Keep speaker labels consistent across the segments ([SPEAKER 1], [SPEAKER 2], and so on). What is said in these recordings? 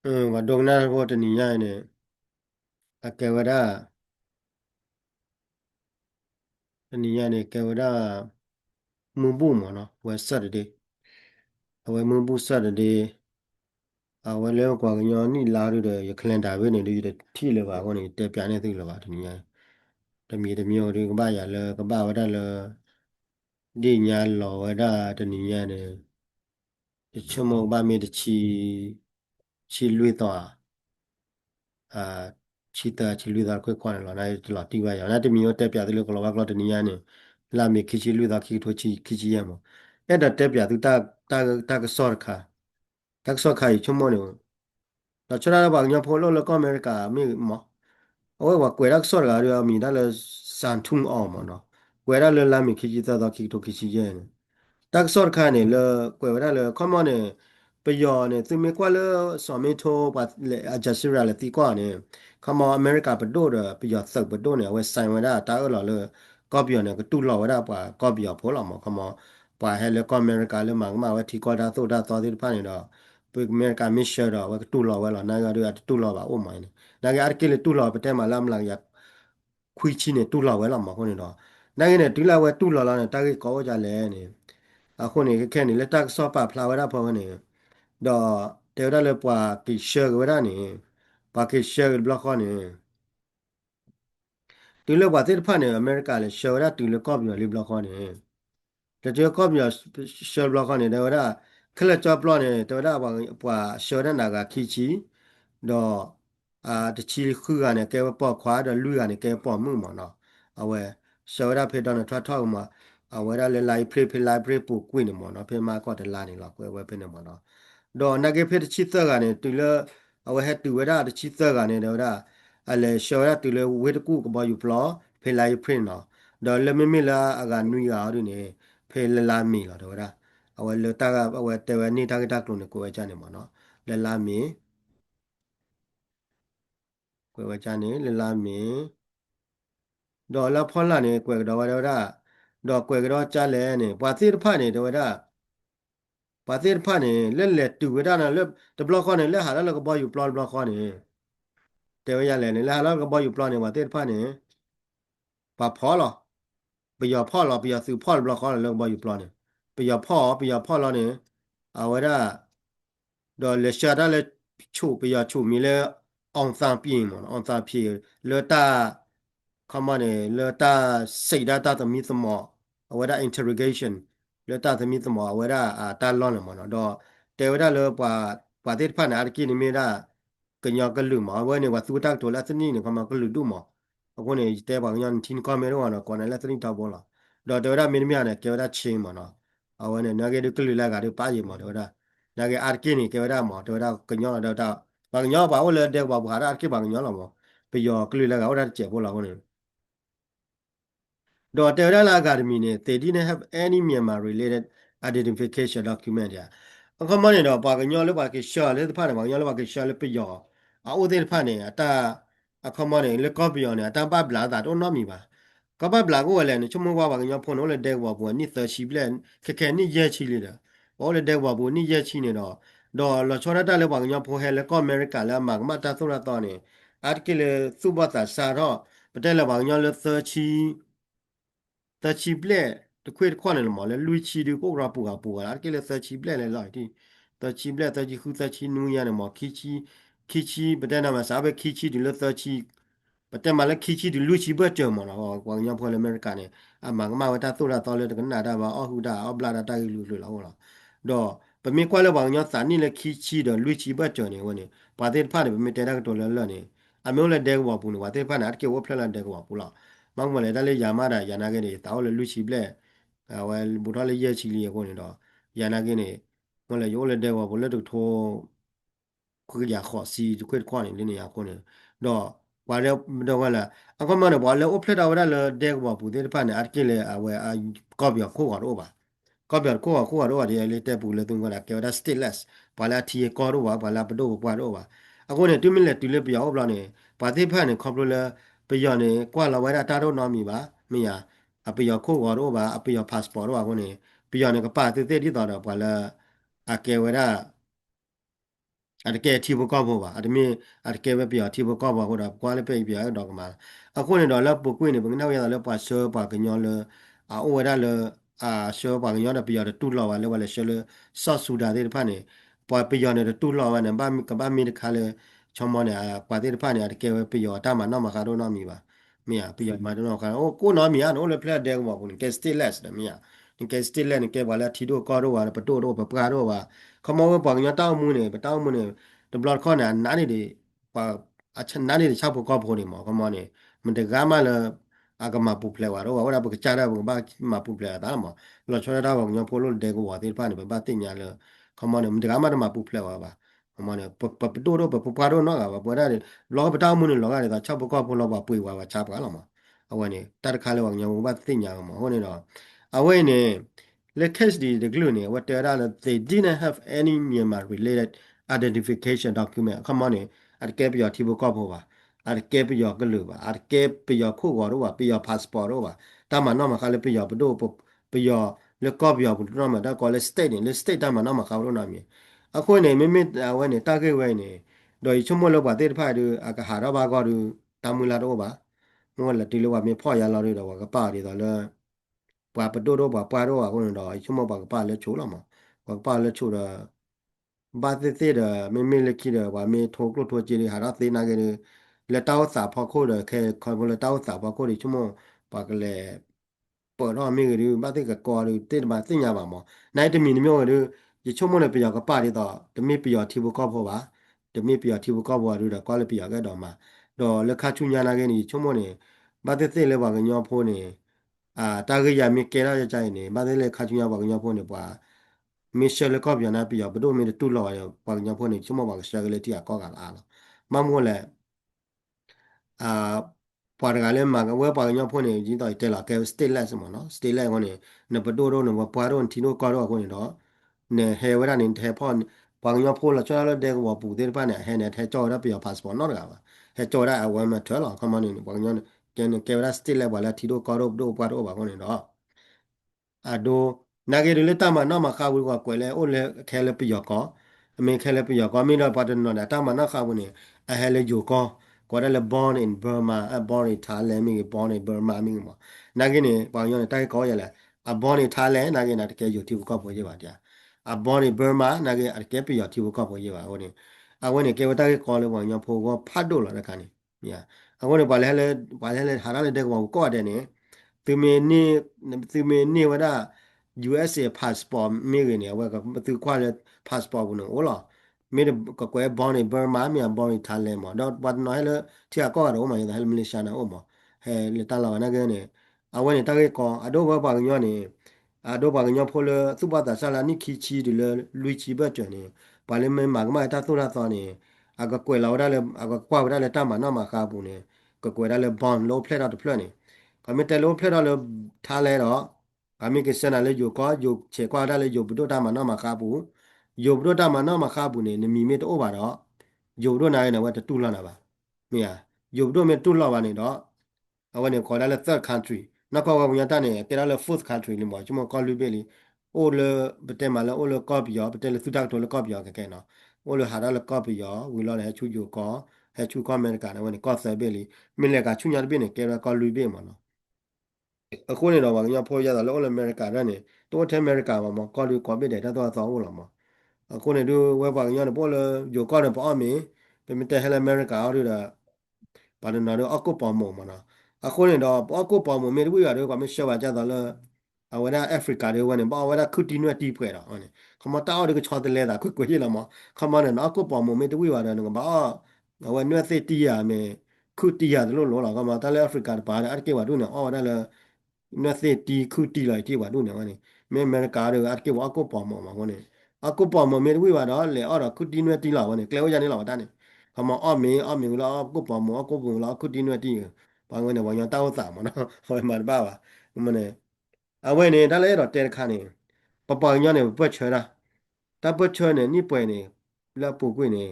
[SPEAKER 1] wa dogna wo tani ya ne akewada tani ya ne kewada mumbu mo no wa Saturday awe mumbu Saturday awe le kwa nyo ni la ru de calendar we ne de ti le ba ko ne te pya ne thi le ba tani ya de mi de ka ba ya le ka ba wa da le di nya lo wa da tani ya ne chumo ba mi de chi lui toချီတာချီလူသားခွဲခွာနေလာနိုင်လာတီးပါရနာတမီရောတက်ပြတယ်လို့ကလောဘကလောတနီယာနေလာမီခီချီလူသားခီထိုချီခီချီရမအဲ့ဒါတက်ပြသူတာကစော့ခါတက်စော့ခါချုံမနေတော့ချရာဘာညဖိုလိုလကအမေရိကာမိမโอ้ยว่าเกวรักสอดกาเรียมีได้เลยสานทุ่งออกมาเนาะเกวรักเลยลามีคิจิตาตอคิโตคิชิเยนตักสอดคาเนี่ยเลยเกวรักเลยคอมมอนเนี่ยไปยอเนี่ยซึมีกว่าเลยสอมีโทปัดเลยอาจจะสิระเลยตีกว่าเนี่ยคอมมอนอเมริกาไปโดดไปยอสึกไปโดดเนี่ยเวสไซน์ไว้ได้ตาเออหล่อเลยก็เบียเนี่ยก็ตู้หล่อไว้ได้ป่ะก็เบียพอหล่อมาคอมมอนป่ะให้เลยก็อเมริกาเลยมาว่าที่ก็ได้โซได้ต่อที่ผ่านเนี่ยเนาะไปอเมริกาไม่เชื่อหรอกว่าตู้หล่อไว้หล่อนายก็ด้วยตู้หล่อว่าโอ้ไม่เนี่ย nage arkele tu lo pete malam lang ya kui chi ne tu lo we la ma ko ne do nage ne tu la we tu lo la ne ta ke ko ja le ne a ko ne ke ne le ta so pa pla we da pho ne do te da le pa ki she we da ne pa ki she blo ko ne tu le wa te pha ne america le she da tu le ko bi le blo ko ne te je ko bi she blo ko ne de da kle cho blo ne de da pa she da na ga ki chi တော့တချီခုကနေကဲပေါ့ခွာတော့လူကနေကဲပေါ့မှုမနော်အဝဲစောရဖေတော့ထွတ်ထောက်မှာအဝဲရလေလိုက်ဖေဖေလိုက်ဖေပူကွင်းနေမနော်ဖေမာကောတလာနေလောက်ကွဲဝဲဖေနေမနော်တော့နဂေဖေတချီသက်ကနေတူလအဝဲဟက်တူဝဲရတချီသက်ကနေတော့အလေစောရတူလဝဲတကူကဘာယူဖလောဖေလိုက်ဖေနော်တော့လေမမီလာအကနွီယာရနေဖေလလာမီလာတော့အဝဲလတာကအဝဲတဲဝဲနေတာကတကလုံးကိုဝဲချနေမနော်လလာမီ quẹo qua cha này lên làm mì đó là phong là này quẹo đó vào đó quẹo đó cha lẽ này bà tiết pha này đó bà tiết pha này lên lệ từ cái đó là lên tập block con này lên hà là có bao nhiêu block con nàyแต่ว่าอย่างไรเนี่ยแล้วก็บอกอยู่ปลอเนี่ยว่าเต้นผ้าเนี่ยป่าพ่อหรอไปยอพ่อหรอไปยอซื้อพ่อหรอเขาเลยบอกอยู่ปลอเนี่ยไปยอพ่อเราเนี่ยเอาไว้ได้ dans le chara le chou pe ya chou mi le on san pied mon on san pied le ta comment le ta sei da ta mi mo wada interrogation le ta mi mo wada ta lon le mon do te wada le pa te pa na ki ni me da ke nya ke lu ma wa ne wa su ta to la sni ni ma ke lu du mo ko ne te ba nyan tin ko me ro na ko ne la sni ta bo la do te wada mi mi ne ke wada chin mo no a wa ne na ke de ke lu la ga de pa yi mo do da 那个阿基尼给我打嘛，对不跟鸟的打，把鸟把我来的把把阿基把鸟了嘛，不要，可以那个我来接过了我呢。Doctor Academy 呢，they didn't have any Myanmar-related identification document 呀。我看嘛呢，把个鸟了把个小了，怕呢，把鸟了把个小了不要，啊，我这怕呢，看嘛呢，那搞不要呢，但把不拉达都拿米吧。ก็บ้าบลาก็ว่าแหละเนี่ยชั่วโมงว่าว่ากันยอพอนโอเลยเด็กว่าบัวนี่เตอร์ชีบเลยแค่นี่เยอะชีเลยนะโอเลยเด็กว่าบัวนี่เยอะชีเนี่ยเนาะดอเราชอบได้เลยว่ากันยอพอเฮแล้วก็อเมริกาแล้วมากมาตาสุราตอนเนี่ยอาร์กิเลสุบัตสาร์ ประเทศเราบางอย่างเราเซอร์ชีแต่ชีเปล่ตะคุยควันเลยมั้งเลยลุยชีดูพวกเราปูกันอะไรก็เลยเซอร์ชีเปล่เลยหลายที่แต่ชีเปล่แต่ชีคือเซอร์ชีนู่นยันเนี่ยมั้งคิดชีประเทศนั้นมาสาบคิดชีดูเลยเซอร์ชีประเทศมาแล้วคิดชีดูลุยชีเบื่อเจอมั้งเราบางอย่างพอเลยอเมริกันเนี่ยมาก็มาว่าถ้าตัวเราตอนเลยแต่ก็น่าได้ว่าอ๋อหูด่าอ๋อบลาดาตายลุยเราเหรอดอเป็นมีกว่าเราบางอย่างสารนี่เลยคิดชีเดินลุยชีเบื่อเจอเนี่ยวันนี้ประเทศพาเนี่ยเป็นมีแต่ละตัวเลยเนี่ยอเมริกาเด็กว่าปุ่นว่าประเทศพาเนี่ยอาจจะว่าเพลนเด็กว่าปุ่นละ มองมาเลยได้เลยยามาได้ยานาเกนี่ตาเลยลุชิเบลเอาไว้บุตรเลยเยอะชิลีคนนี้ดอกยานาเกนี่มันเลยโยเลยเดว่าบุเลยถูกโทคุยยาขอซีคุยคว้านี่นี่ยาคนนี้ดอกว่าแล้วดอกว่าละอันก็มันเนี่ยว่าแล้วโอเพลดเอาได้เลยเด็กว่าปุถุผ่านเนี่ยอาจจะเลยเอาไว้ก็เบียคู่กันรู้ป่ะก็เบียคู่กันรู้ว่าเดี๋ยวเลยแต่ปุเลยตึงก็ละเกี่ยวกับ stateless พอละทีก็รู้ว่าพอละประตูก็รู้ว่าอันก็เนี่ยที่มันเลยที่เลยเบียเอาเปล่าเนี่ยปฏิภาณเนี่ยครอบครัวเลย ไปย้อนเนี่ยกว่าเราไว้ได้ตาโดนน้อมีบ่ไม่ยาอะไปย้อนคู่กันรู้บ่อะไปย้อนพาสปอร์ตรู้ว่าคนนี้ไปย้อนเนี่ยก็ป้าเต้ๆที่ต่อดอกว่าละอะเกไว้ได้ ಅದಕ್ಕೆ ಟಿಬು ba admi adke be pia tibu ko ba hoda kwa le pe pia dog ma ako ne do la pu kwi ne bu na ya le pa so pa ke nyo le o da le so pa ke nyo da pia de tu lo ba le wa le so le so su da de pa ne pa pia ne de tu lo ba ne ba mi ka ba mi de kha le chom mo ne pa de pa ne adke be pia ta ma no ma ka do no mi ba mi ya pia ma do no ka o ko no mi ya no le pla de ko ba ko ke stilless de mi ya ni ke stilless ni ke ba la ti do ko do ba pa do do pa pra do ba ခမောဝဲပေါ်ကညတောင်းမှုနေတောင်းမှုနေတဘလခေါနေနာနေဒီပါအချက်နာနေဒီချဖို့ကောဖို့နေမောခမောနေမတကားမလာအကမပူဖလဲဝါတော့ဝါဘကချာရဘဘာမပူဖလဲတာမောလောချောရတာဘောညဖိုလို့တဲကိုဝါသေးပါနေဘာတင်ညာလခမောနေမတကားမတမပူဖလဲဝါပါခမောနေပပတိုတော့ပပပါတော့နော်ကဘာပေါ်ရတယ်လောပတောင်းမှုနေလောကရတာချဖို့ကောဖို့လောပါပွေဝါပါချပါလားမောအဝနေတတ်ခါလဲဝါညဘာတင်ညာမောဟိုနေတော့အဝဲနေ the case the glue what they didn't have any Myanmar related identification document come on at keep your tibu kopo ba at keep your glue ba at keep your ku go ba your passport ba tama no ma kale your do your le copy your no ma da ko le state le state tama no ma ka ro na mi a ko ne mi mi we ne ta ke we ne do i chumo lo ba te pha du a ka ha ro ba go du tamula do ba mo la ti lo wa mi pho ya lo ri do wa ka pa ri do le ပွာပတိုးတော့ပွာတော့ခုနတော့ချုံမပါကပါလဲချိုးလာမှာပါလဲချိုးတာဘာသေးသေးတယ်မေလက်ခိတယ်ဝါမေထိုးကလို့ထိုးကြည့်ရဟာသေးနာကလေးလက်တောက်စာဖောက်ခိုးတယ်ခဲခေါ်ဘလက်တောက်စာဖောက်ခိုးတယ်ချုံမပါကလေးပေါ်တော့မေကလေးဘာသေးကကော်လေးတဲ့မှာသိညာပါမောနိုင်တမီမျိုးကလေးဒီချုံမနဲ့ပြောကပါရတော့တမီပြောတီဘူကောက်ဖို့ပါတမီပြောတီဘူကောက်ဖို့ရတော့ကော်လေးပြောခဲ့တော့မှာတော့လက်ခချူညာနာကနေချုံမနဲ့ဘာသေးသေးလဲပါကညောဖိုးနေ တာဂရမီကေရာကြိုင်နေဘာလဲခါချူရပါကညဖို့နေပွာမီရှယ်လကော့ပြန်နာပြရဘဒိုမီတူလောရပါကညဖို့နေချုံမပါကရှာကလေးတီကောကလာမမိုးလဲအာပွာကလည်းမကဝဲပါကညဖို့နေကြီးတော့တဲလာကဲစတေးလက်စမနော်စတေးလက်ကိုနေနဘဒိုတော့နပွာတော့တီနိုကောတော့ကိုနေတော့နေဟဲဝရနေထဲဖောင်းပါကညဖို့လာချောရတဲ့ကောပူတဲ့ပါနေဟဲနေထဲကြောရပြ passport နော်ကပါဟဲကြောရအဝဲမထွဲလောခမနေပါကညကဲဝရစတေးလက်ပါလာတီတို့ကောတော့တို့ပွာတော့ပါကိုနေတော့ ado nagere le tama na ma kha wu ko kwele o le khele pi yo ko ame khele pi yo ko mi no pa no da tama na kha wu ni a hele jo ko da le born in Burma a born in Thailand mi born in Burma mi mo nagene pa yo ne tai ko ya la a born in Thailand nagene na ke yo ti ko po ye ba dia a born in Burma nagene a ke pi yo ti ko po ye ba ho ni a wo ni ke wa ta ko le bo yo pho ko phat do la da ka ni ya a wo ni ba le ha la le de ko de ni သူမင်းနေသူမင်းနေဝဒ USA passport မေရနေဝကသူခွာတဲ့ passport ဘူးနော်ဟုတ်လားမေကကွယ်ဘောင်းနေဘာမာမြန်ဘောင်းနေထားလဲမတော့ဘာနော်လဲတီအကောတော့မရဟဲမလေးရှာနာဟုတ်မဟဲလေတလာဝနာကနေအဝဲနေတကေကောအတော့ဘာပါညောနေအတော့ဘာညောဖိုလသူဘာသာဆလာနိခီချီဒီလလူချီဘတ်ကျနေပါလီမန်မာကမတာသူရသောနေအကကွယ်လာဝဒါလဲအကကွာဝဒါလဲတမနာမခါဘူးနေကကွယ်ဒါလဲဘောင်းလောဖလက်တော့ဖလက်နေ ကမတလုံးဖလက်တော့လို့ထားလဲတော့အမိကစနလည်းယူကောယူချေကွာတာလည်းယူဘဒတာမနာမခါဘူးယူဘဒတာမနာမခါဘူးနေနမီမေတော့ပါတော့ယူတော့နိုင်နေဝတ်တူလာနာပါမင်းယူတော့မေတူလာပါနေတော့အဝနေခေါ်တယ် third country နောက်ကောကမြတ်တနေကဲတယ် fourth country လိမောကျွန်မကောလူပဲလီအိုလေဘတဲမလာအိုလေကော့ပီယောဘတဲလေသုတက်တော်လေကော့ပီယောကဲနော်အိုလေဟာရလေကော့ပီယောဝီလောလေချူယူကောဟဲချူကောအမေရိကန်ဝနေကော့ဆယ်ပဲလီမင်းလေကချူညာတပြင်းနေကဲရကောလူပဲမနော် အခုနေတော့ဗာညဖောရတာလောအမေရိကရနေတော့ထဲအမေရိကမှာမကော်လီကော်ပစ်တယ်တော့သွားဦးလာမှာအခုနေတို့ဝဲပါညနေပေါ်လေဂျိုကော်နေပေါ်အမီပြမတဲ့ဟဲအမေရိကအော်ရတာဘာလို့နော်အခုပေါ်မမနော်အခုနေတော့အခုပေါ်မမေဝီရတယ်ကမရှောပါကြတော့လေအဝရအာဖရိကတွေဝင်နေပေါ့ဝရခုတီနွတ်တီဖွဲတော့ဟုတ်ခမတောက်ရကချောတယ်လေတာခွကိုရလာမခမနေနော်အခုပေါ်မမေတဝီရတယ်ကဘာအဝနွတ်သိတီရမေခုတီရတယ်လို့လောလာကမတလဲအာဖရိကဘာအဲ့ကေဝါတို့နော်အော်တယ်နော်စေတီခုတီလိုက်တီပါတို့နော်နိမဲအမေရိကားတွေအကေဝါကိုပေါ်မှာမဟုတ်နိအကိုပေါ်မှာမဲဝိပါတော့လေအော်ခုတီနွဲတီလာဝနိကလဲဝရနေလာတာနိခမအော်မေလာကိုပေါ်မှာကိုပုံလာခုတီနွဲတီဘာငွေနဲ့ဝါညာတောက်စာမနော်ဟောမှာပါပါမနေအဝဲနေတာလဲတော့တဲခါနေပပညနေပွက်ချရာတပွက်ချနေနိပွဲနေလာပုကွေနေ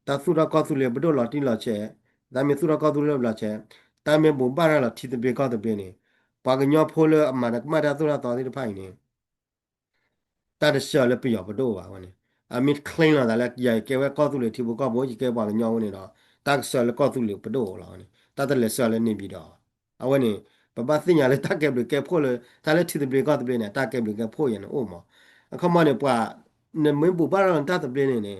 [SPEAKER 1] တသုရကောသုလေဘဒိုလာတီလာချေဒါမေသုရကောသုလေလာချေတာမေဘုံပါရလာတီတပေကောတပေနေ ပါကညောဖိုးလအမနကမတာသူရတော်ဒီဖိုင်နေတတ်ရှော်လည်းပြရဘတော့ပါဝနေ I mean clean လာတယ်ကြာကဲဝဲကောက်သူလေတီဘကောဘောကြီးကဲပါညောင်းနေတော့တက်ဆယ်ကောက်သူလေပဒိုလာနေတတ်တယ်ဆယ်လည်းနေပြီးတော့အဝနေပပသိညာလေတက်ကဲဘကဲဖို့လေဒါလည်းတီတဘကောက်တဘနေတက်ကဲဘကဲဖို့ရနေအိုမအခမနေပွားနေမင်းပူပါရန်တတ်တဘနေနေ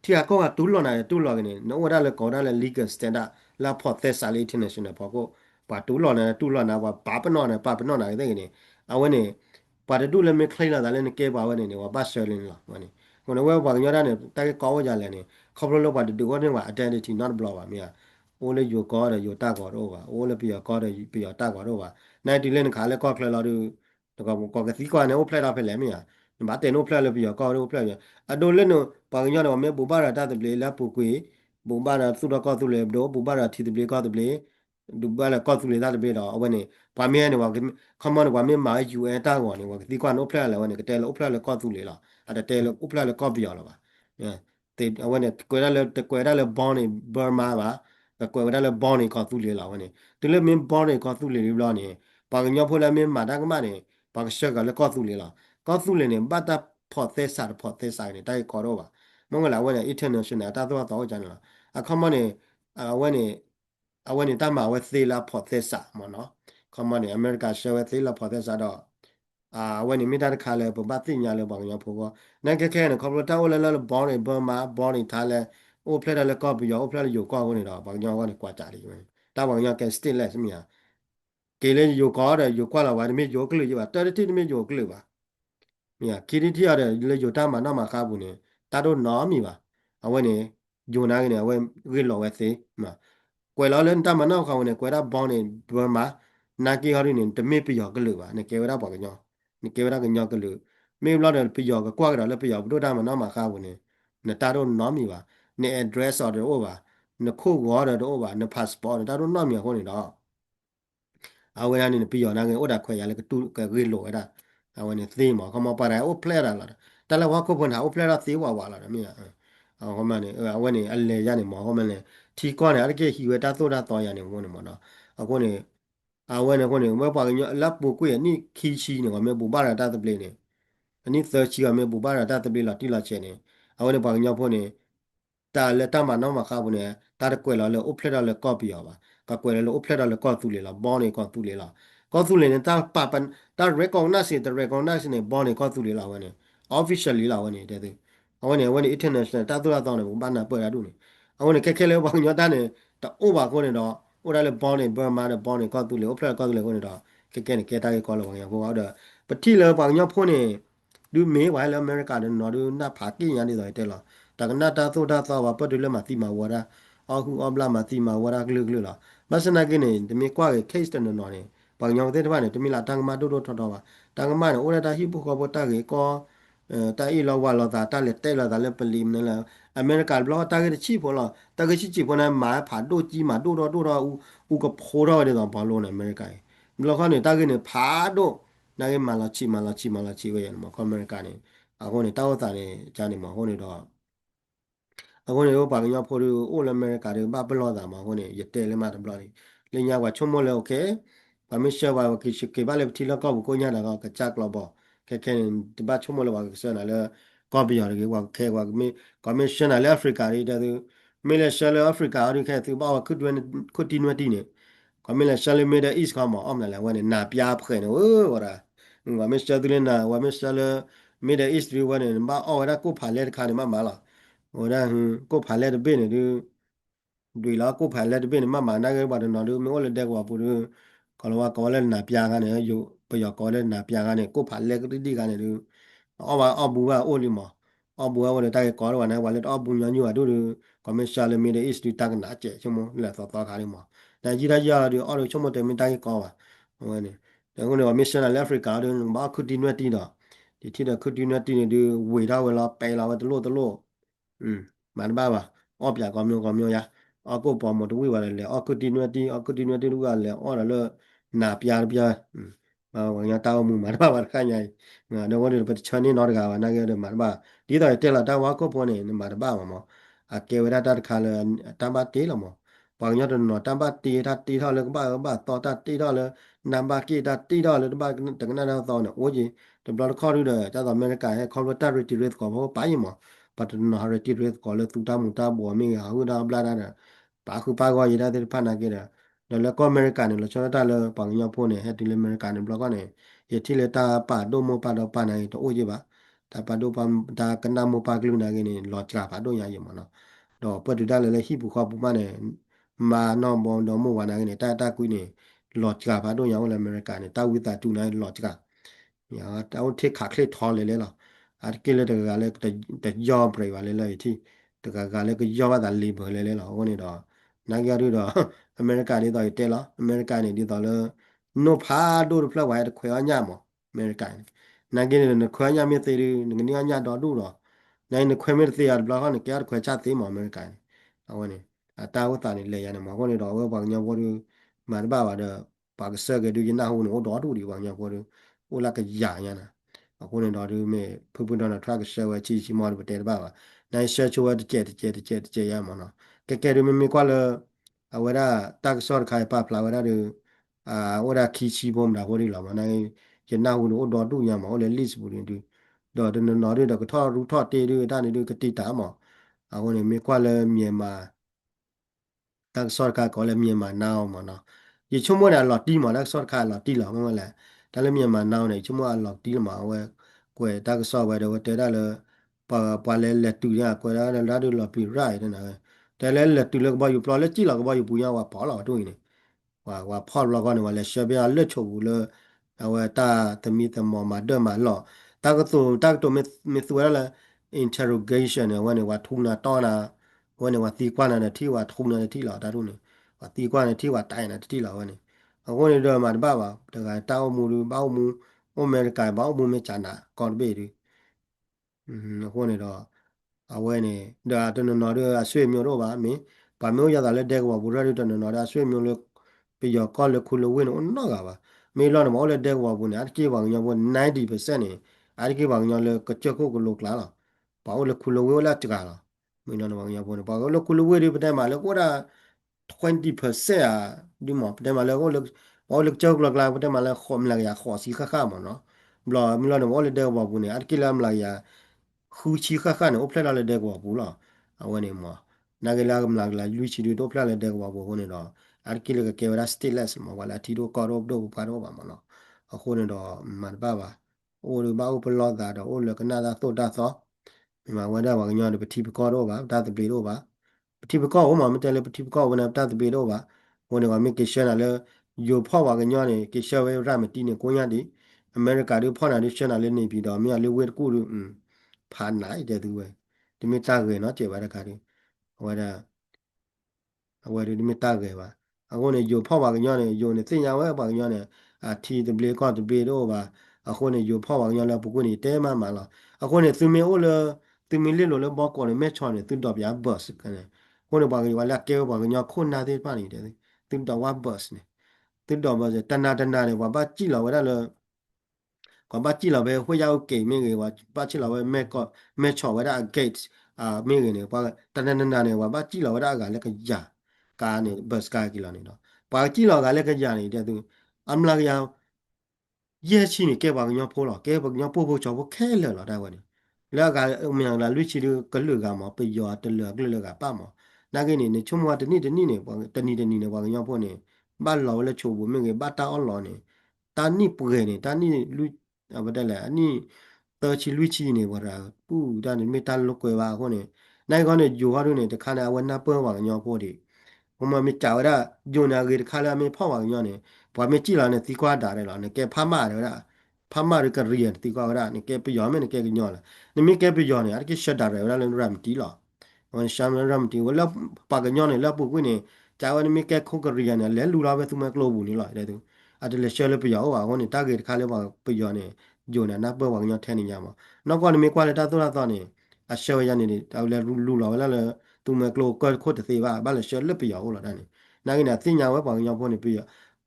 [SPEAKER 1] ที่อาก็ว่าตุ้ลอนะตุ้ลอกันเนี่ยว่าได้เลยก็ได้เลย legal standard แล้วพอเทสาลี international พอก็ป่าตุ้ลอนะตุ้ลอนะว่าป้าปนอนะป้าปนอนะได้กันเนี่ยเอาไว้เนี่ยป่าจะดูเลยไม่คลีนละแต่เลยเนี่ยเก็บเอาไว้เนี่ยว่าบัสเซอร์ลินละวันนี้คนเอาไว้ว่ากันยอดเนี่ยแต่ก็ว่าจะเลยเนี่ยเขาบอกเลยว่าดูว่าเนี่ยว่า identity not blow ว่าเนี่ยโอ้เลยอยู่ก็ได้อยู่ตาก็รู้ว่าโอ้เลยเปียก็ได้เปียตาก็รู้ว่าในที่เล่นขาเลยก็เคยเราดูแล้วก็ที่ก่อนเนี่ยโอ้เพลย์เราไปแล้วเนี่ยมาแต่โน้เพลย์เลยเปียก็รู้เพลย์อะโดนเล่น ပါကညောတော့မေဘူပါရတာတပလေလာပူကွေဘူပါရသူတော့ကောသူလေဘဒိုဘူပါရတီတပလေကောတပလေဒူပါရကောသူလေတာတပလေတော့အဝနေပါမဲနေဝါခမန်ဝါမေမာယူအတာကောနေဝါဒီကွာနိုဖလာလေဝနေကတဲလောဖလာလေကောသူလေလားအတတဲလောဥဖလာလေကောပြရလားပါအဲတေအဝနေကွယ်ရလေကွယ်ရလေဘောင်းနေဘာမာပါကွယ်ရလေဘောင်းနေကောသူလေလားဝနေဒီလေမင်းဘောင်းနေကောသူလေလို့လားနေပါကညောဖိုလာမင်းမာတာကမနေပါကရှက်ကလေကောသူလေလားကောသူလေနေဘာတာဖော်သက်စာဖော်သက်စာနေတိုက်ကောတော့ပါမင်္ဂလာဝဲနဲ့ international တာတော့ကြတယ်လားအခမနဲ့ဝဲနဲ့အဝဲနဲ့တမဝဲသေးလာဖော်သက်စာမနော်ခမနဲ့အမေရိကရှယ်ဝဲသေးလာဖော်သက်စာတော့ဝဲနဲ့မိသားခါလဲပပသိညာလဲပေါ့ညဖို့ကနိုင်ကခဲနဲ့ကွန်ပျူတာဝဲလဲဘောင်းနေဘောမှာဘောင်းနေထားလဲအိုဖလက်လဲကော့ပြီးရောအိုဖလက်ယူကောက်ဝင်နေတော့ပေါ့ညောကနေကွာကြတယ်တာပေါ့ညောကဲစတစ်လက်စမြာကေလဲယူကောတယ်ယူကွာလာဝါဒီမေယူကလေးယူပါတော်တိတိမေယူကလေးပါမြာခီရီတီရတယ်လေယူတာမနောက်မှာကားဘူးနေတာတို့နော်မီပါအဝဲနေဂျိုနာကနေအဝဲရီလောဝဲသေးမှာကွယ်လောလဲတမနောက်ခေါနေကွယ်ရဘောင်းနေဘွမ်မှာနာကီဟာရီနေတမေပြယောကလူပါနေကေဝရပါကညောနေကေဝရကညောကလူမေဘလာတယ်ပြယောကကွာကရလဲပြယောဘုဒ္ဓမနောက်မှာကားဘူးနေတာတို့နော်မီပါနေ address order ဟောပါနခုဝါရတော့ပါန passport တာတို့နော်မီဟောနေတော့အဝဲနေပြယောနာကနေဩဒါခွဲရလဲကတူကရီလောအဲ့ဒါအဝဲနေသေးမှာကမပါရဩဖလက်လာတာတလဝါခုပွန်ဟာဩဖလက်လာသေးဝါဝါလာတယ်မြာဟောမနေအဝဲနေအလေရနေမဟောမနေထီကောနေအကေဟီဝဲတာသောတာတော်ရနေမနေမနော်အခုနေအဝဲနေခုနေမပါကညလပ်ပူကွေနိခီချီနေကမေဘူပါရတာတပလေနေအနိသချီကမေဘူပါရတာတပလေလာတိလာချေနေအဝဲနေပါကညဖို့နေတာလက်တမနောက်မှာခါဘူးနေတာတကွယ်လာလေအိုဖလက်လာလေကော့ပီရပါကကွယ်လေအိုဖလက်လာလေကော့သူလေလာဘောနေကော့သူလေလာကော့သူလေနေတာပပန်တာ recognize တဲ့ recognize နေဘောနေကော့သူလေလာဝဲနေ officially လာဝဲနေတဲ့အဝဲနေဝဲနေ international တာသူလာတော့နေဘာနာပွဲရတူနေအဝဲနေခက်ခဲလေဘာညတာနေတအိုဘာကိုနေတော့အိုဒါလေဘောနေဘာမာနေဘောနေကော့သူလေအိုဖလက်ကော့သူလေကိုနေတော့ခက်ခဲနေကဲတာကေကောလောဝင်ရဟိုတော့ပတိလေဘာညဖို့နေดูเมย์ไว้แล้วอเมริกาเนี่ยนอดูหน้าผากี้ยันนี่ต่อยเตลอแต่ก็หน้าตาโซดาซอว่าปดูเลยมาตีมาวราอาคูอับลามาตีมาวรากลึกๆล่ะมาสนากินเนี่ยจะมีกว่าเคสตันนอเนี่ยบางอย่างเต้บ้านเนี่ยจะมีหลักทางมาดูทอๆว่าทางมาเนี่ยโอ้ละตาฮิบุกบตาเกก็ตาอีลาวาลาตาตาเลเตลาตาเลปลิมนั่นแหละอเมริกาบล็อกตาเกชีพอละตาเกชีพอนะมาผาดูจีมาดูอูก็โพดเอาเนี่ยตอนบอลโลนอเมริกาบล็อกเนี่ยตาเกเนี่ยผาดูนั่นก็มาลาชีไว้ยันมาอเมริกาเนี่ยအခုနေတောက်တာနေဂျာနေမှာဟိုနေတော့အခုနေဘာကညဖိုးအိုလမဲကာတွေဘာဘလောတာမှာဟိုနေရတဲလေမှာဘလောနေလင်းညာကချုံမလဲโอเคဘာမရှောဘာကိရှိကေဘာလေတီလကောကိုညာတာကကြက်လောဘောခဲဒီဘာချုံမလဲဘာကစနာလဲကောပီရကေဝခဲဝမေကမရှင်နာလဲအာဖရိကရီတဲ့မေလဲရှယ်လဲအာဖရိကရီခဲသူဘာခုတွင်ခုတီနွတီနေကမလဲရှယ်လဲမေတဲ့အစ်ကမောအမလဲဝဲနေနာပြားဖခဲနေဝဝရာဝမရှယ်ဒလနာဝမရှယ်လဲမေတဲ့အစ်ရီဝဲနေဘာအော်ရကိုဖာလဲခါနေမှာမလားဟိုဒါကိုဖာလဲတဲ့ဘေးနေဒီတွေလာကိုဖာလဲတဲ့ဘေးနေမှာနာကေဘာတော့နော်ဒီမေောလေတဲ့ကွာပူရကလောကောလဲနာပြာကနေယူပယောကောလဲနာပြာကနေကိုဖာလဲကတိကနေဒီအော်ဘူကအိုလီမအော်ဘူကဝလဲတဲ့ကောရဝနဲ့ဝလဲအော်ဘူညညူအတူကမရှာလေမီတဲ့အစ်တီတကနာကျဲချမလဲသောခါလေးမဒါကြီးရကြရဒီအော်ချမတဲ့မတိုင်းကောပါဟိုနေဒါကုနေမရှင်နာလက်ဖရစ်ကာတော့ဘာခုတီနွက်တီတော့ဒီတီတော့ခုတီနွက်တီနေဒီဝေတော့ဝလာပဲလာဝတလို့man ba ba o pya ko myo ya o ko po mo tu wi ba le o continuity lu ga le o la le na pya ba wa ya ta mu man ba ba kha nya na no ne ba cha ni no da ga ba na ge de man ba di da te la ta wa ko po ne ma da ba ma mo a ke wa da kha le ta ba te la mo ba nya de no ta ba te ta te tha le ba to ta te da le nam ba ke ta te da le ba de na na to ne o ji de bla ko ru de ta da me ka he ko ta ri ti ri ko ba yi mo patron harati red kole tuta muta bo mi ha hu da bla da pa khu pa go yida de pa na ke da le ko america ne lo cho ta le pa nya pho ne he ti le america ne blo ko ne ye ti le ta pa do mo pa do pa na to o je ba ta pa do pa ta kana mo pa klu na ke ne lo tra pa do ya ye mo no do pa du da le hi bu kho bu ma ne ma no bo do mo wa na ke ne ta ku ne lo tra pa do ya le america ne ta wi ta tu na lo tra ya ta o te kha kle tho le la ar ke le de ga le de job pre ba le le ti de ga le ko job da le bo le la ho ne do na ga ru do america ni do te la america ni di do le no pha do pla wa de khwe nya mo america na ge ne khwe nya me te ri ni nya do do do na ni khwe me te ya bla ha ne ka khwe cha te mo america ni ho ne ta wo ta ni le ya ne mo ho ne do wo ba nya bo ru ma ba de ba ga se ge du yin na ho ne o do do di ba nya bo ru o la ka ya ya na အခုနေတော့ဒီမဲ့ဖူဖူတော့ track share ဝချီချီမော်တဲ့ပါပါနိုင် share ချဝတဲ့တဲ့ရမှာနော်ကဲကဲဒီမီကွာလအဝရတက်ဆော့ခိုင်ပါဖလာဝရဒီဝရခီချီဘုံတာဟိုဒီလာမနိုင်ရနာဟုလို့တော့တူရမှာဟိုလေ list ဘူးရင်ဒီတော့ဒီနော်ဒီတော့ကထော်ရူထော်တေဒီတာနေဒီကတိတာမှာအခုနေမီကွာလမြန်မာတက်ဆော့ခါကောလမြန်မာနာအောင်မနော်ဒီချုံမရလော်တီမှာတက်ဆော့ခါလော်တီလာမမလဲဒါလည်းမြန်မာနာအောင်နေချုံမလော်တီမှာဝဲ ကွယ်တာကဆော့ဝဲတော့တဲတာလပါလဲလက်တူရကွယ်တာလာတို့လော်ပြရိုက်နေတာတဲလဲလက်တူလကဘာယူပလလက်ကြည့်လာကဘာယူပူရဝါပါလာတို့နေဝါဖောက်လောကနေဝါလဲရှေပြလက်ချုပ်ဘူးလအဝတာသမီးသမမဒမလောတာကတူတာကတူမစ်ဝဲလာ interrogation နဲ့ဝါနေဝါထုနာတောနာဝါနေဝါတီကွာနာနဲ့တီဝါထုနာနဲ့တီလာတာတို့နေဝါတီကွာနဲ့တီဝါတိုင်နာတီလာဝါနေအခုနေတော့မှာတပါပါတကတောင်းမှုဘောက်မှုအမေရိကန်ဘောက်မှုမချနာကော်ဘေးအခုနေတော့အဝဲနေဒါတနနော်ရအဆွေမျိုးတော့ပါမင်းဗာမျိုးရတာလက်တဲ့ကွာဘူရရတနနော်ရအဆွေမျိုးလို့ပြီးရကောလခုလဝင်းတော့ကပါမေလောနမောလက်တဲ့ကွာဘူးနေအကေပါညောဘော90%နေအကေပါညောလေကချက်ခုကလုကလာလားဘာလို့ခုလဝဲလာတကလားမေလောနမောညောဘောနေဘာလို့ခုလဝဲဒီပတဲ့မှာလေကိုရာ20%อ่ะဒီမှာပတဲ့မှာလေကိုဘာလို့ချက်ခုလကလာပတဲ့မှာလေခေါမလာရခေါ်စီခခမနော်ဘလာမလောနမောလက်တဲ့ကွာဘူးနေအကေလာမလာရ ခုချီခခနဲ့အဖလက်လာလက်တဲ့ကွာဘူးလားအဝနေမှာနာဂလာကမလာလာလူချီတို့ဖလက်လက်တဲ့ကွာဘူးဟိုနေတော့အကိလကကေဝရာစတေလက်မှာဝလာတီတို့ကောတော့တို့ပါတော့ပါမနော်အခုနေတော့မန်ပါပါအိုရဘာဥပလောတာတော့အိုလကနာသာသုတ်တာသောဒီမှာဝဒဝကညောပတိပကောတော့ပါတာတပေတော့ပါပတိပကောဟိုမှာမတဲလေပတိပကောဝနာတာတပေတော့ပါဟိုနေကမိကေရှနာလေယိုဖောက်ဝကညောနေကေရှဝဲရမတီနေကိုညာဒီအမေရိကတို့ဖောက်နာဒီရှနာလေးနေပြီးတော့မြလေးဝဲကူဖာနိုင်တဲ့သူပဲဒီမတာကေနော်ကျေပါတဲ့ခါဒီဟိုအဝဲဒီမတာကေပါအခုနေယိုဖောက်ပါကညောနေယိုနေတင်ညာဝဲပါကညောနေတီတပလေကောတပေတော့ပါအခုနေယိုဖောက်ပါကညောလဲပုကုနေတဲမှမှာလားအခုနေသူမေအိုလေသူမေလေးလိုလဲဘောကောနေမဲချောနေသူတော့ဗျာဘတ်ကနေခုနေပါကဝါလာကဲပါကညောခုနာသေးပါနေတယ်သူတော့ဝါဘတ်နေသူတော့ဘာတနာနေဝါပါကြည့်လာဝဲလာကွန်ပါကြည့်လာပဲဟိုရောက်ကိမင်းကေဝါပါချီလာပဲမဲချော်ဝဲတာ gate မင်းကေနေပါတနနနာနေဝါပါကြည့်လာဝဲတာကလည်းကကြာကားနေဘတ်စကားကီလာနေတော့ပါကြည့်လာကလည်းကကြာနေတဲ့သူအမလာကရဲ့ချီနေကဲပါကညောဖိုးလာကဲပါကညောပို့ဖို့ချော်ဖို့ခဲလဲလာတာဝဲနေလာကအမြန်လာလူချီလူကလူကမှာပျော်တလကလူကပါမနာကနေနေချုံမတနိနေပါတနိနေပါကညောဖို့နေဘာလောလဲချို့ဘူးမင်းကေဘာတာအော်လောနေတာနိပရေနေတာနိလူဘာတက်လဲအနိတော်ချီလူချီနေပါတာပူဒါနေမေတ္တာလုကွယ်ပါခုနေနိုင်ကောနေဂျိုဟာတို့နေတခါနာဝနာပွဲပါညောဖို့ဒီဟိုမှာမေကြောက်ရဂျိုနာကေတခါလာမေဖောက်ပါညောနေဘာမေကြည့်လာနေတီကွာတာတယ်လားနေကဲဖမ်းမတယ်လားဖမ်းမရကရီယန်တီကွာရနေကဲပြောမယ်နေကဲညောလာနေမေကဲပြောနေအကရှက်တာတယ်လားလည်းရမ်တီလားဝန်ရှာမရမ်တီဝလာပါကညောနေလာပုကွနေကြာဝနေမေကဲခုကရီယန်လဲလူလာပဲသူမကလို့ဘူးနေလားတဲ့သူအတလေရှဲလပြောပါဟိုနေတာဂက်တခါလဲပါပြောနေဂျိုနာနာပွဲဝါညောထဲနေညမှာနောက်ကနေမေကွာလက်တာတော့တော့နေအရှောရနေတယ်တောက်လဲလူလာလဲလဲသူမကလို့ကခုတ်တဲ့သေးပါဘာလဲရှဲလက်ပြောဟုတ်လားတဲ့နာကင်းတင်ညာဝဲပါညောဖို့နေပြ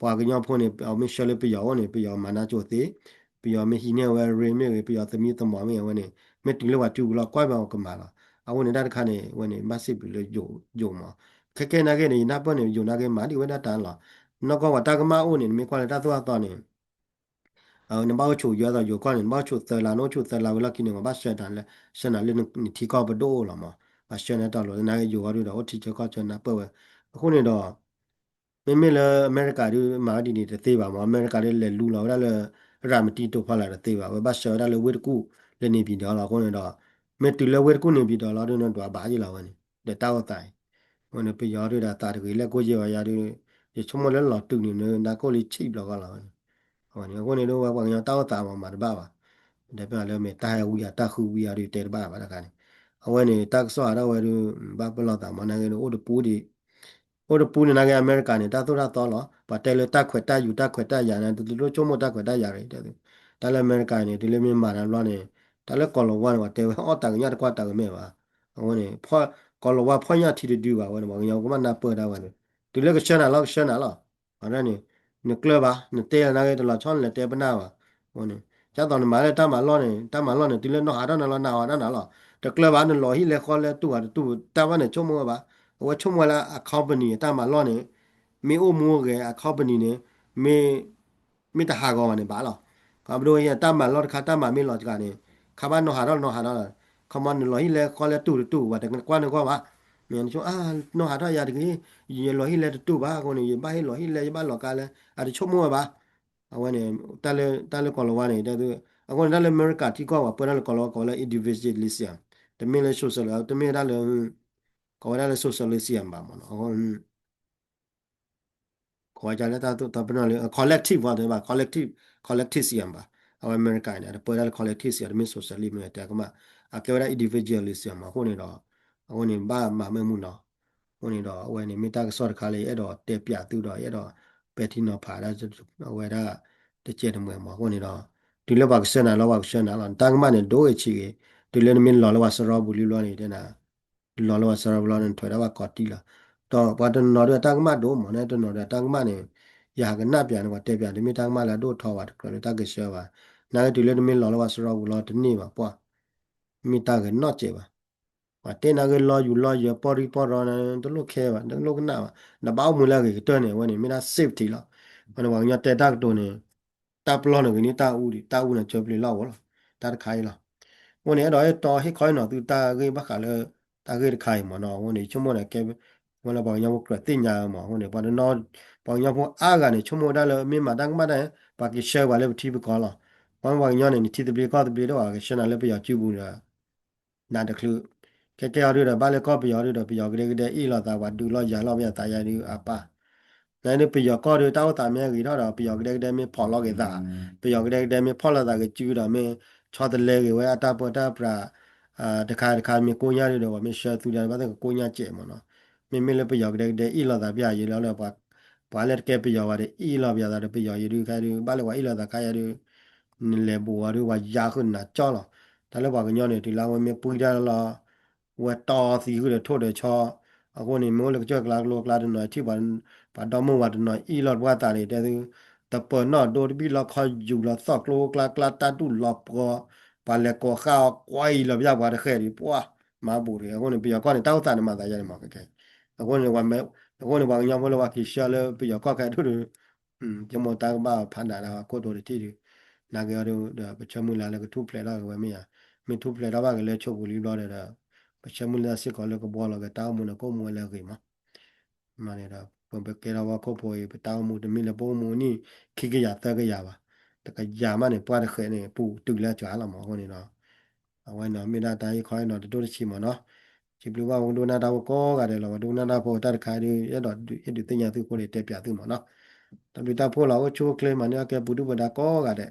[SPEAKER 1] ပွာကညောဖို့နေအောင်မရှဲလက်ပြောနေပြောမနာချိုသေးပြောမဟီနေဝဲရေမေပြောသမီးသမမေဝဲနေမေတူလဝတူဘလကွိုင်ပါကမာလာအဝနေတာတခါနေဝဲနေမစစ်ပြီလေဂျိုမှာခဲနာကနေနာပွနေဂျိုနာကေမာဒီဝဲတာတန်လာနောက်ကဝတာကမအိုနေမေကွာလက်တာတော့တော့နေ你把我求约到有关人把求得了，我求得了，为了给你我把选单了，选单了你提高不多了嘛，把选单到了那个有啊的，我提前搞选单不为，后面的。妹了，美国的马的你的对吧嘛？美国的来路了，那了让么地都跑来了对吧？我把小的了维护，来那边的了，可能的，没对了维护那边的了，就那多巴的了，我呢，来打我带，我呢不要的了，打的个来过去我要的，也出门了老多呢，那个里吃不了个了，我呢都我要打我带嘛嘛的爸爸，那边了没带乌鸦，带虎乌鸦的带的爸爸那个呢，我呢打个啥的我就爸不老大嘛，那个我都不的。我的布呢那个อเมริกันเนี่ยตาตัวตาล้อปะเตเลตาขวดตาอยู่ตาขวดตาอย่างนั้นตัวจมูกตาขวดตาอย่างไรแต่ตาเลอเมริกันเนี่ยตัวเลมีมาแล้วล้อเนี่ยตาเลกอลวันว่าเตวอ้อตากญาติกว่าตากแม่ว่าวันนี้พ่อกอลว่าพ่อญาติที่ดูว่าวันนี้บอกยังก็มันน่าเปิดได้วันนี้ตัวเลก็เชื่อน่ะเราเชื่อน่ะเราอันนั้นนี่นึกเลยปะนึกเตะนะก็ตัวละช่อนเลยเตะปนาวะวันนี้จ้าตอนนี้มาเลยตามาล้อเนี่ยตามาล้อเนี่ยตัวเลนอหาดนั่นละนาวนั่นน่ะเราแต่เกลือบานี่รอฮิเลคอเลตัวตาวันเนี่ยชั่วโมงปะว่าชั่วโมงละ company ตามาล้อเนี่ย me o mo ge a company ne me ta ha go ne ba lo ka bro ye ta ma lo kha ta ma me lo ka ne kha ba no ha lo kha ma no hi le ko le tu wa de kwa ne kwa ba me ni cho no ha da ya de ye lo hi le tu ba ko ne ye ba hi lo hi le ba lo ka le a de cho mo ba a wa ne ta le ko lo wa ne de a ko ne le america ti ko wa pa le ko le individualism de me le social de me da le ko da le socialism ba mo no ခေါ်ကြလဲတာတော့ဘယ်နော်လဲ collective ပါတယ်ပါ collective စီယံပါအမေရိကန်နဲ့ပေါ်လာ collective စီယံမင်း socialism နဲ့တကမှာအကေဝရ individualism မှာဟိုနေတော့ဟိုနေဘာမှမမှုနော်ဟိုနေတော့ဝယ်နေမိတာဆော့တခါလေအဲ့တော့တက်ပြသူတော့အဲ့တော့ပက်တီနော်ဖာတာဝယ်တာတကျတဲ့မွေမှာဟိုနေတော့ဒီလောက်ပါကစနာလောက်ပါကစနာလောက်တန်ကမနဲ့ဒိုးချီဒီလည်းမင်းလော်လောဆရောဘူးလီလောနေတဲ့နာလော်လောဆရောဘူးလောနေထွေတော့ကော်တီလာတော့ဘာတနော်ရတန်ကမဒိုးမနဲ့တနော်ရတန်ကမနဲ့ ya ga na pya no te pya de mi tang ma la do tho wa ko ta ge sha ba na ge tu le de mi lo lo wa so ro lo de ni ba pwa mi ta ge no che ba wa te na ge lo yu po ri po ro na de lo khe ba de lo na ba na ba mu la ge to ne wa ni mi na safety lo wa na wa nya te ta do ne ta plo ne ge ni ta u na che pli lo wa ta khai lo 我呢，到到迄开呢，都大个不下了，大个开嘛喏，我呢，全部呢，给我那帮人我决定呀嘛，我呢，把那拿帮人我阿个呢，全部到了，没嘛当嘛的，把个小话了提不高了，帮人呢，你提的比高的比的话，现在了不要进步了，难得去，给要的把那高不要的，不要个伊了，但话都了养了不要大家的阿爸。那你不要搞的到大面给他了，不要个没跑了给他，不要个没跑了那个猪了没，穿的那个我要打不打不啦，这看没公羊的我们学徒的把那个公羊节目了，没了不要个一了的不要一了把那个不要话的一了不要的不要一的开的把那话一了的开的，来不话的话压很难找了，但是话个鸟呢，对啦我们不一样了，我打死个的拖的车。ako ni mo le jo kla lo kla de no ti ba do mo wa de no i lo wa ta le de ta po no do bi lo kha ju lo so klo kla ta tu lo po pa le ko kha kwai lo ya wa de khe ri po ma bu de ako ni bi ko ni ta ta ni ma ta ya ni ma ke ako ni wa me ako ni wa nya mo lo wa ki sha le bi ko ka tu de je mo ta ba pha na da ko do de ti de na ge do da pa cha mu la le ko tu ple la wa me ya me tu ple da ba ke le cho bu li lo de da ပချမလာစစ်ကောလကဘောလကတောင်းမနကိုမွေလကေမမနေတာပပကေရဝခုဖိုပတောင်းမှုတမီလပုံမူနီခိကရတကရပါတကရမနေပွားတဲ့ခဲနေပူတူလဲကြွားလာမဟုတ်နေတော့အဝိုင်းတော့မိနာတိုင်းခေါင်းတော့တို့ချီမနော်ချီပလူကဝန်ဒနာတော့ကောကတယ်လောဒနာတာဖို့တတ်ခါရီရတော့ဒီတင်ညာသူကိုလေတက်ပြသူမနော်တလူတာဖို့လောချိုးကလေးမနေကပုဒုပဒါကောကတဲ့